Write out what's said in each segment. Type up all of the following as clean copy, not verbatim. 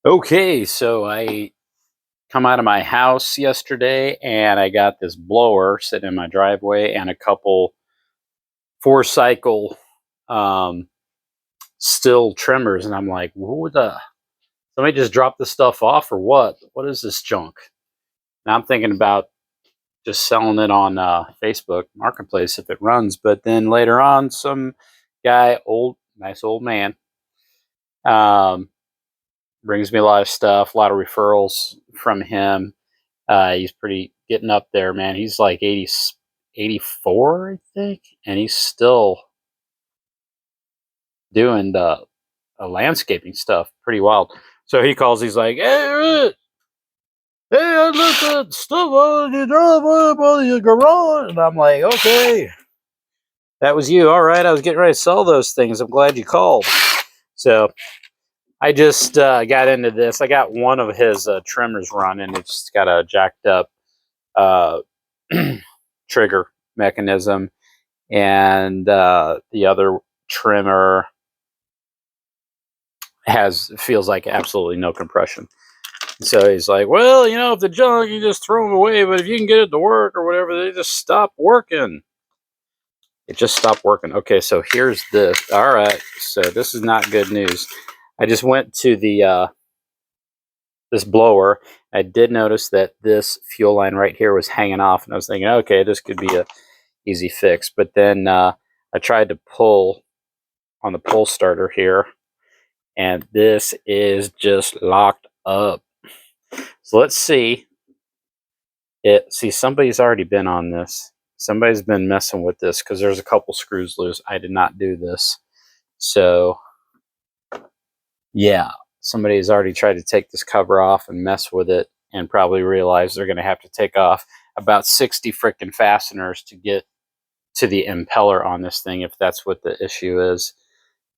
Okay, so I come out of my house yesterday and I got this blower sitting in my driveway and a couple 4 cycle um still trimmers, and I'm like, who the somebody just dropped this stuff off or what? What is this junk? Now I'm thinking about just selling it on Facebook Marketplace if it runs, but then later on some guy, nice old man, um brings me a lot of stuff, a lot of referrals from him. He's pretty getting up there, man. He's like 80, 84, I think, and he's still doing the landscaping stuff. Pretty wild. So he calls. He's like, "Hey, hey, I left that stuff on your driveway by your garage," and I'm like, "Okay, that was you. All right, I was getting ready to sell those things. I'm glad you called." So I just got into this. I got one of his trimmers running. It's got a jacked up uh, trigger mechanism, and the other trimmer feels like absolutely no compression. So he's like, "Well, if the junk, you just throw them away, but if you can get it to work or whatever, they just stop working." It just stopped working. Okay, so here's this. All right, so this is not good news. I just went to the this blower. I did notice that this fuel line right here was hanging off, and I was thinking, okay, this could be a easy fix. But then I tried to pull on the pull starter here, and this is just locked up. So let's see it. See, somebody's already been on this. Somebody's been messing with this because there's a couple screws loose. I did not do this. So yeah, somebody's already tried to take this cover off and mess with it and probably realize they're going to have to take off about 60 freaking fasteners to get to the impeller on this thing, if that's what the issue is.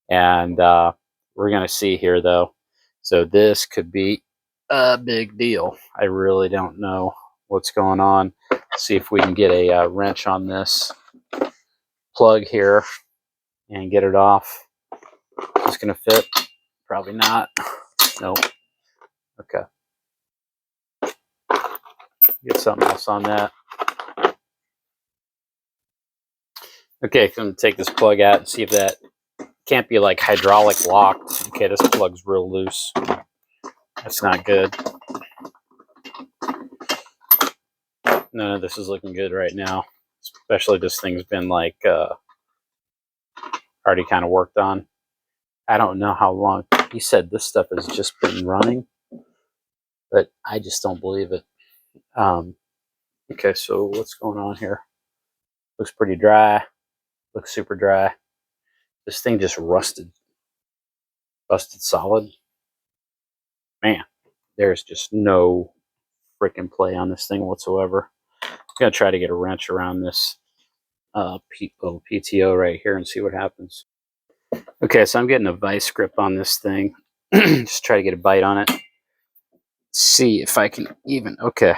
And we're going to see here, though. So this could be a big deal. I really don't know what's going on. See if we can get a wrench on this plug here and get it off. It's going to fit? Probably not. Nope. Okay. Get something else on that. Okay, I'm going to take this plug out and see if that can't be like hydraulic locked. Okay, this plug's real loose. That's not good. None of this is looking good right now. Especially this thing's been like already kind of worked on. I don't know how long. He said this stuff has just been running, but I just don't believe it. Okay, so what's going on here? Looks pretty dry. Looks super dry. This thing just rusted solid. Man, there's just no freaking play on this thing whatsoever. I'm gonna try to get a wrench around this little PTO right here and see what happens. Okay, so I'm getting a vice grip on this thing. Just try to get a bite on it. See if I can even. Okay,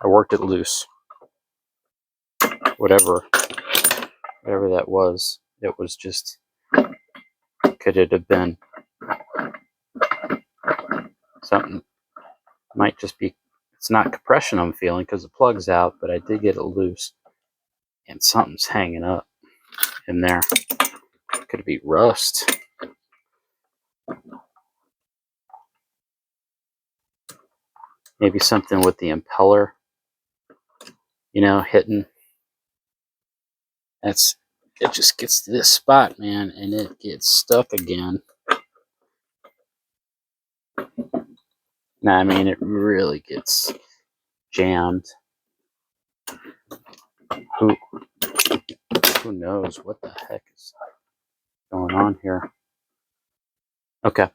I worked it loose. Whatever that was, it was just. Could it have been something? Might just be. It's not compression I'm feeling because the plug's out, but I did get it loose, and something's hanging up in there. Could it be rust? Maybe something with the impeller, hitting. It just gets to this spot, man, and it gets stuck again. Nah, I mean, it really gets jammed. Who knows what the heck is going on here? Okay.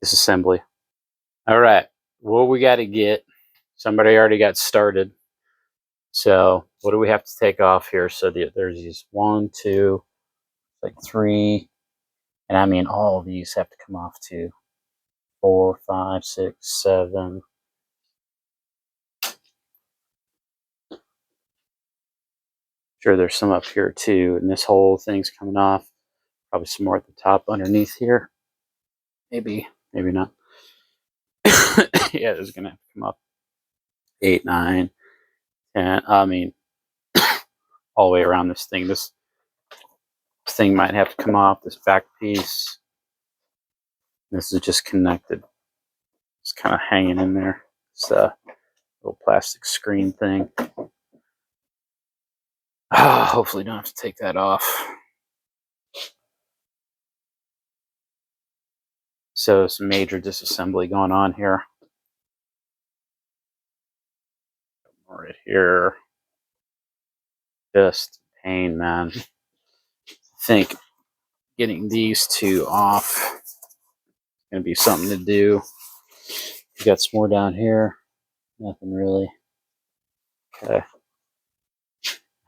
Disassembly. All right. What we got to get. Somebody already got started. So what do we have to take off here? So there's these 1, 2, like 3. And I mean, all of these have to come off too. 4, 5, 6, 7. Sure, there's some up here too. And this whole thing's coming off. Probably some more at the top underneath here. Maybe not. Yeah, this is gonna have to come up 8, 9, 10. I mean, all the way around this thing. This thing might have to come off, this back piece. This is just connected. It's kind of hanging in there. It's a little plastic screen thing. Hopefully don't have to take that off. So some major disassembly going on here. Right here. Just pain, man. I think getting these two off is going to be something to do. We got some more down here. Nothing really. Okay.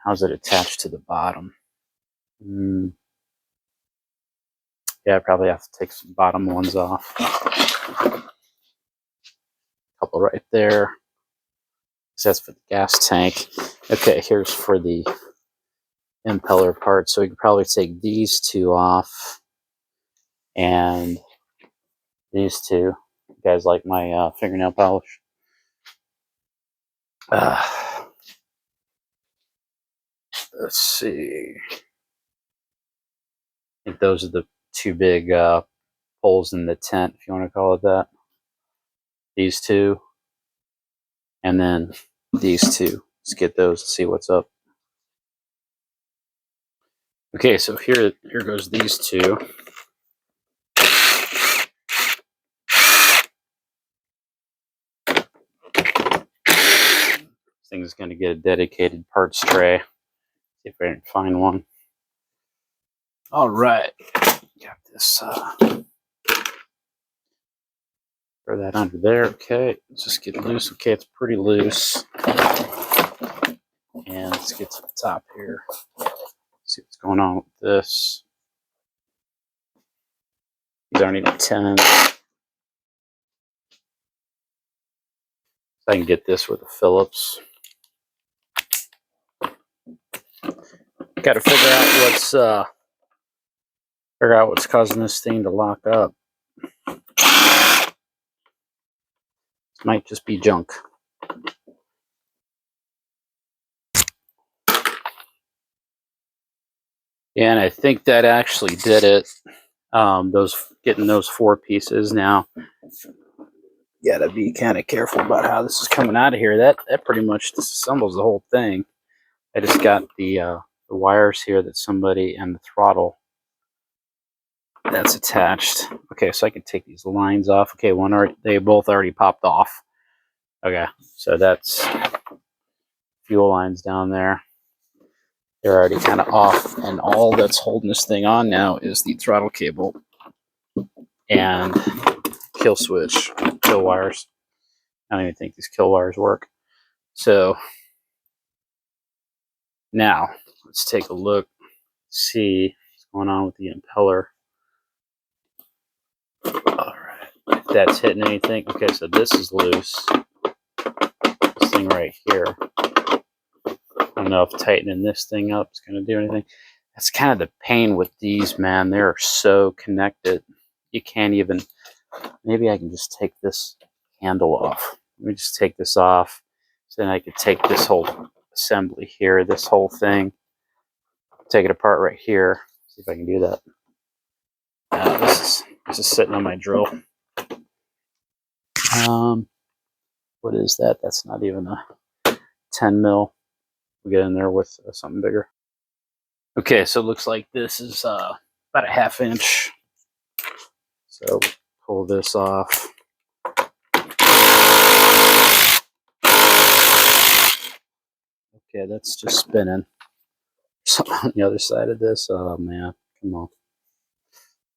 How's it attached to the bottom? Yeah, I probably have to take some bottom ones off. A couple right there. That's for the gas tank. Okay, here's for the impeller part. So we could probably take these two off. And these two. You guys like my fingernail polish? Let's see. I think those are the two big holes in the tent, if you want to call it that. These two. And then these two. Let's get those and see what's up. Okay, so here goes these two. This thing is going to get a dedicated parts tray. See if I can find one. All right, got this. Throw that under there. Okay, let's just get it loose. Okay, it's pretty loose. And let's get to the top here. See what's going on with this. These aren't even 10. I can get this with a Phillips. Got to figure out what's causing this thing to lock up. It might just be junk. Yeah, and I think that actually did it. Getting those 4 pieces now. Gotta be kind of careful about how this is coming out of here. That pretty much disassembles the whole thing. I just got the wires here that somebody, and the throttle that's attached. Okay, so I can take these lines off. Okay, they both already popped off. Okay, so that's fuel lines down there. They're already kind of off, and all that's holding this thing on now is the throttle cable and kill switch, kill wires. I don't even think these kill wires work. So now let's take a look, see what's going on with the impeller. All right, if that's hitting anything. Okay, so this is loose. This thing right here. I don't know if tightening this thing up is going to do anything. That's kind of the pain with these, man. They're so connected. You can't even. Maybe I can just take this handle off. Let me just take this off. So then I could take this whole assembly here, this whole thing, take it apart right here. See if I can do that. This is sitting on my drill. What is that? That's not even a 10 mil. We'll get in there with something bigger. Okay, so it looks like this is about a 1/2 inch. So pull this off. Okay, that's just spinning. Something on the other side of this. Oh man, come on.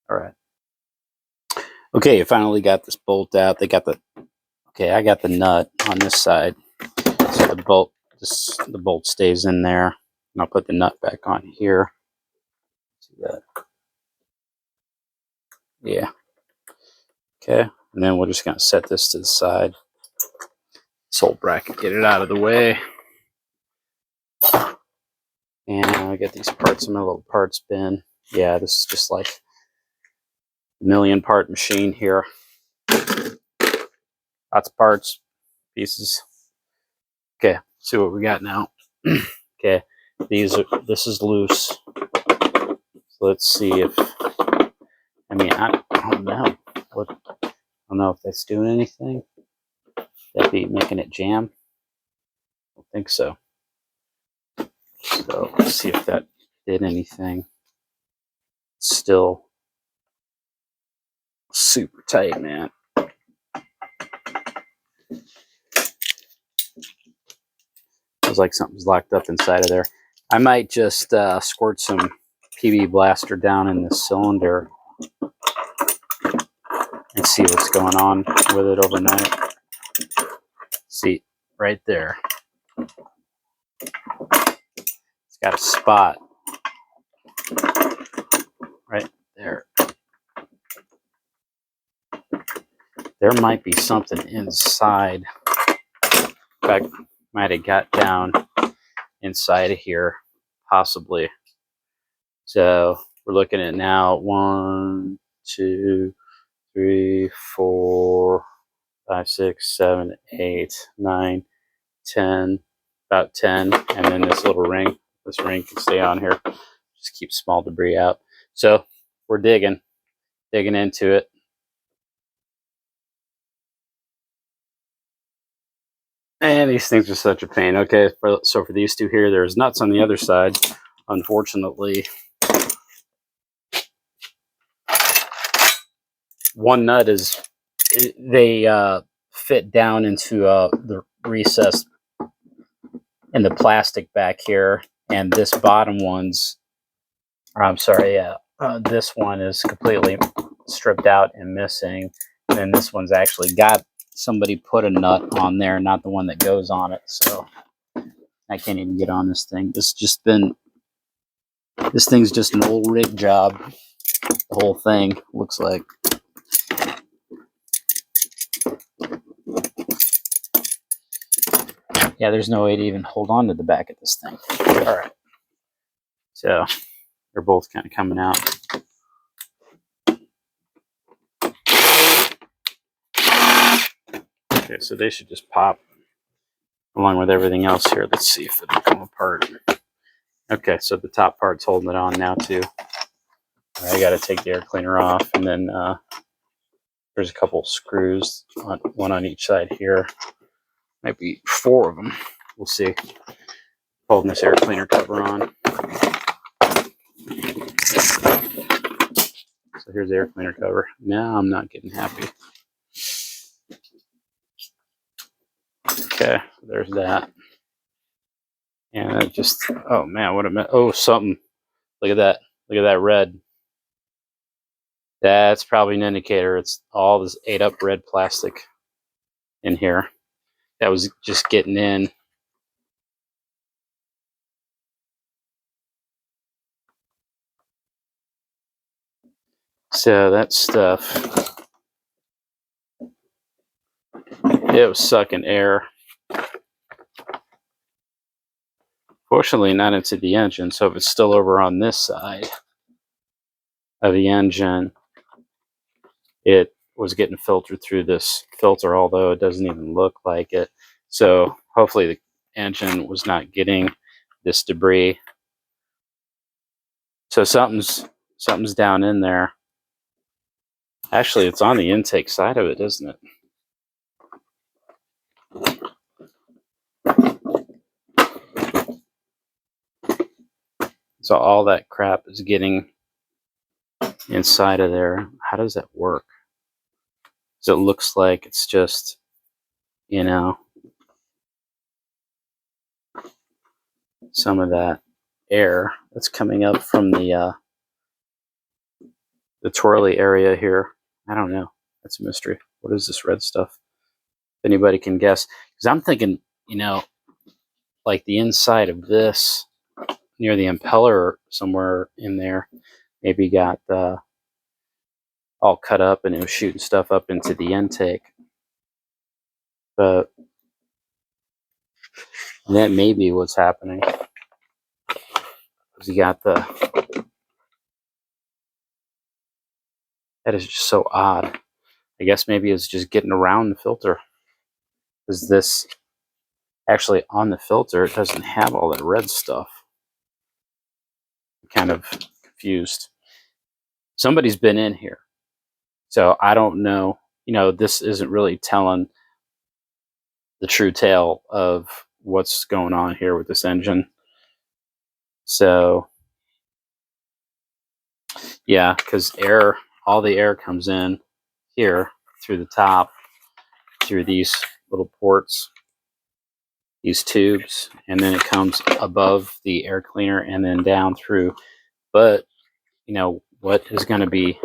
All right. Okay, you finally got this bolt out. I got the nut on this side. So the bolt stays in there. And I'll put the nut back on here. See that? Yeah. Okay, and then we're just gonna set this to the side. This whole bracket, get it out of the way. And I got these parts in my little parts bin. Yeah, this is just like a 1,000,000 part machine here. Lots of parts, pieces. Okay, see what we got now. Okay, this is loose. So let's see if, I mean, I don't know. I don't know if that's doing anything. That'd be making it jam. I don't think so. So let's see if that did anything. Still super tight, man. Feels like something's locked up inside of there. I might just squirt some PB Blaster down in the cylinder and see what's going on with it overnight. See, right there. It's got a spot right there. There might be something inside. In fact, might have got down inside of here, possibly. So we're looking at now 1, 2, 3, 4, 5, 6, 7, 8, 9, 10, about 10, and then this little ring. This ring can stay on here. Just keep small debris out. So we're digging into it. And these things are such a pain. Okay, so for these two here, there's nuts on the other side. Unfortunately, one nut is, they fit down into the recess in the plastic back here, and this bottom one's, I'm sorry, yeah, this one is completely stripped out and missing, and then this one's actually got, somebody put a nut on there, not the one that goes on it, so I can't even get on this thing. This thing's just an old rig job. The whole thing looks like. Yeah, there's no way to even hold on to the back of this thing. All right. So they're both kind of coming out. Okay, so they should just pop along with everything else here. Let's see if it'll come apart. Okay, so the top part's holding it on now too. I got to take the air cleaner off, and then there's a couple screws, one on each side here. Might be 4 of them. We'll see. Holding this air cleaner cover on. So here's the air cleaner cover. Now I'm not getting happy. Okay, there's that. And it just, oh man, what a mess. Oh, something. Look at that. Look at that red. That's probably an indicator. It's all this ate up red plastic in here. That was just getting in. So that stuff, it was sucking air. Fortunately, not into the engine. So if it's still over on this side of the engine, it was getting filtered through this filter, although it doesn't even look like it. So hopefully the engine was not getting this debris. So something's down in there. Actually, it's on the intake side of it, isn't it? So all that crap is getting inside of there. How does that work? So it looks like it's just, you know, some of that air that's coming up from the twirly area here. I don't know. That's a mystery. What is this red stuff? If anybody can guess. Because I'm thinking, you know, like the inside of this, near the impeller somewhere in there, maybe got all cut up and it was shooting stuff up into the intake. But that may be what's happening. Because you got the... That is just so odd. I guess maybe it's just getting around the filter. Because this actually on the filter, it doesn't have all that red stuff. I'm kind of confused. Somebody's been in here. So I don't know. You know, this isn't really telling the true tale of what's going on here with this engine. So yeah, because air, all the air comes in here through the top, through these little ports, these tubes, and then it comes above the air cleaner and then down through. But you know what is going to be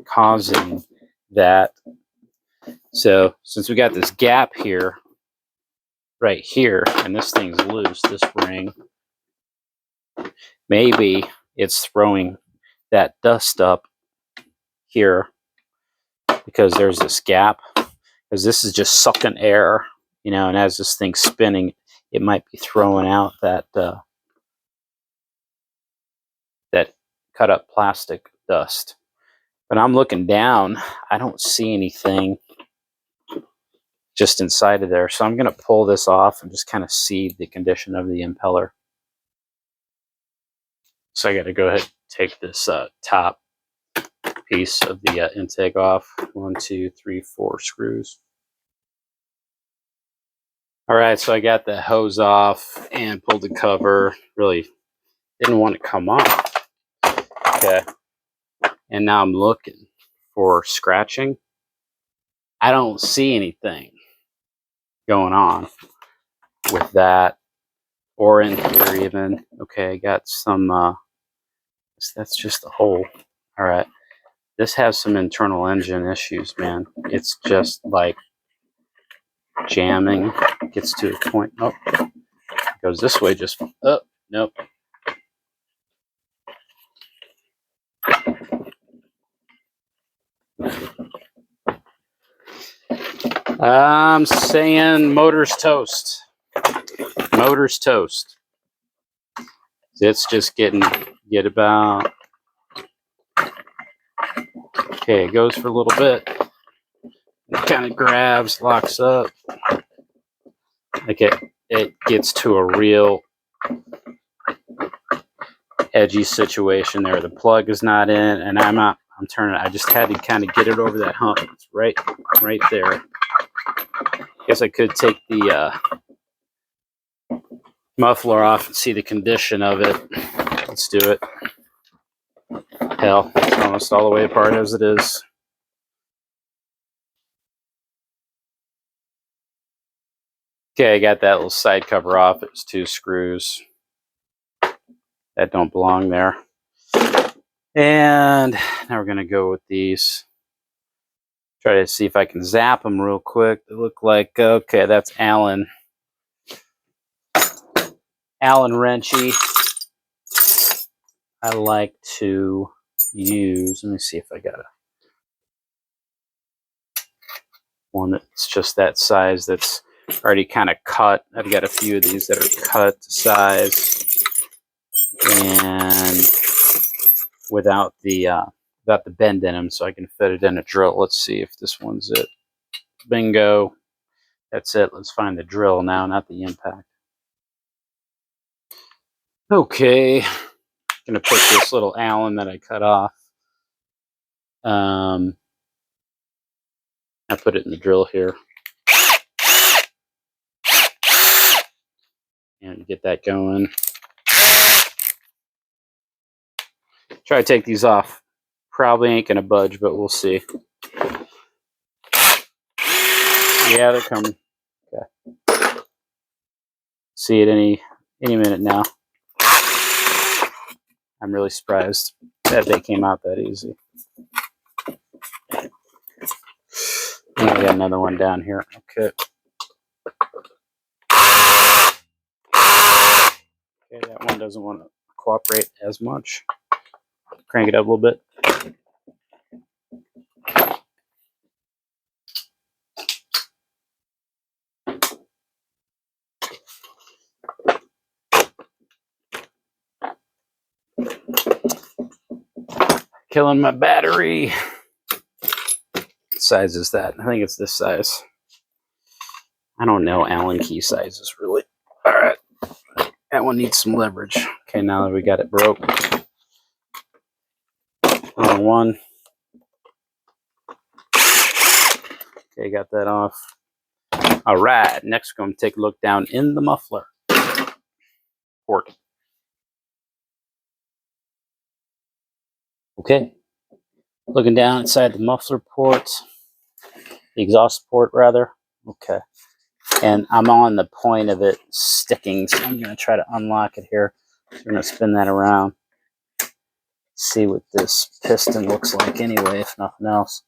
causing that? So since we got this gap here, right here, and this thing's loose, this ring, maybe it's throwing that dust up here because there's this gap, because this is just sucking air, you know, and as this thing's spinning, it might be throwing out that that cut up plastic dust. But I'm looking down, I don't see anything just inside of there. So I'm going to pull this off and just kind of see the condition of the impeller. So I got to go ahead and take this top piece of the intake off. 1, 2, 3, 4 screws. All right, so I got the hose off and pulled the cover. Really didn't want to come off. Okay, and now I'm looking for scratching. I don't see anything going on with that, or in here even. Okay, I got some, that's just a hole. All right, this has some internal engine issues, man. It's just like jamming. It gets to a point. Oh, it goes this way just, oh, nope. I'm saying motor's toast. Motor's toast. It's just get about, okay, it goes for a little bit. It kind of grabs, locks up. Okay, it gets to a real edgy situation there. The plug is not in, and I'm turning. I just had to kind of get it over that hump. It's right there. Guess I could take the muffler off and see the condition of it. Let's do it. Hell, it's almost all the way apart as it is. Okay, I got that little side cover off. It was 2 screws that don't belong there. And now we're going to go with these. Try to see if I can zap them real quick. They look like, okay, that's Allen wrenchy. I like to use, let me see if I got one that's just that size that's already kind of cut. I've got a few of these that are cut to size and without the bend in them, so I can fit it in a drill. Let's see if this one's it. Bingo. That's it. Let's find the drill now, not the impact. Okay. Gonna put this little Allen that I cut off. I put it in the drill here. And get that going. Try to take these off. Probably ain't gonna budge, but we'll see. Yeah, they're coming. Okay. See it any minute now. I'm really surprised that they came out that easy. And I got another one down here. Okay. Okay, that one doesn't want to cooperate as much. Crank it up a little bit. Killing my battery. What size is that? I think it's this size. I don't know Allen key sizes really. All right, that one needs some leverage. Okay, now that we got it broke. Another one. Okay, got that off. All right, next we're going to take a look down in the muffler port. Okay, looking down inside the muffler port, the exhaust port rather. Okay, and I'm on the point of it sticking, so I'm going to try to unlock it here. So we're going to spin that around, see what this piston looks like anyway, if nothing else,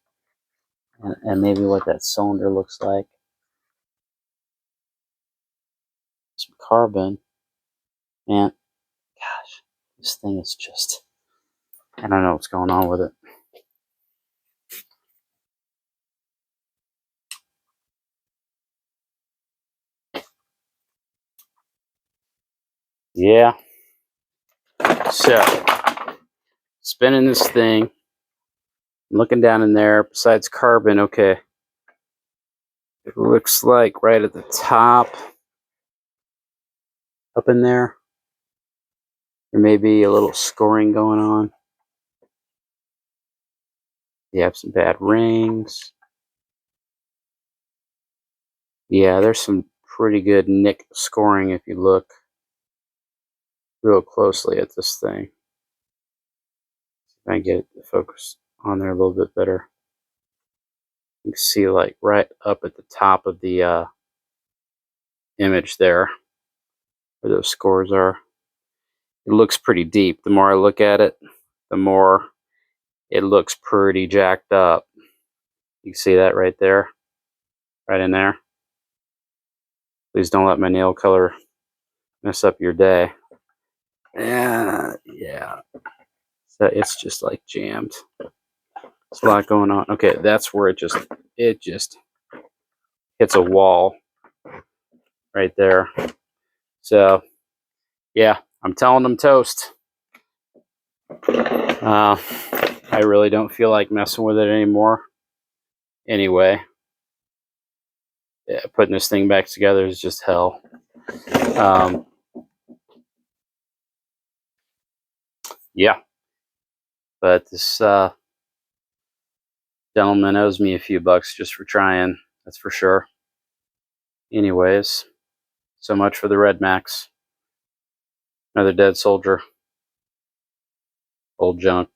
and maybe what that cylinder looks like. Some carbon. Man, gosh, this thing is just, I don't know what's going on with it. Yeah. So, spinning this thing, looking down in there, besides carbon, okay. It looks like right at the top, up in there, there may be a little scoring going on. You have some bad rings. Yeah, there's some pretty good nick scoring if you look real closely at this thing. If I get the focus on there a little bit better. You can see like right up at the top of the image there where those scores are. It looks pretty deep. The more I look at it, the more it looks pretty jacked up. You can see that right there, right in there. Please don't let my nail color mess up your day. Yeah. So it's just like jammed. There's a lot going on. Okay, that's where it just hits a wall right there. So yeah, I'm telling them toast. I really don't feel like messing with it anymore. Anyway, yeah, putting this thing back together is just hell. Yeah, but this gentleman owes me a few bucks just for trying. That's for sure. Anyways, so much for the Redmax. Another dead soldier. Old junk.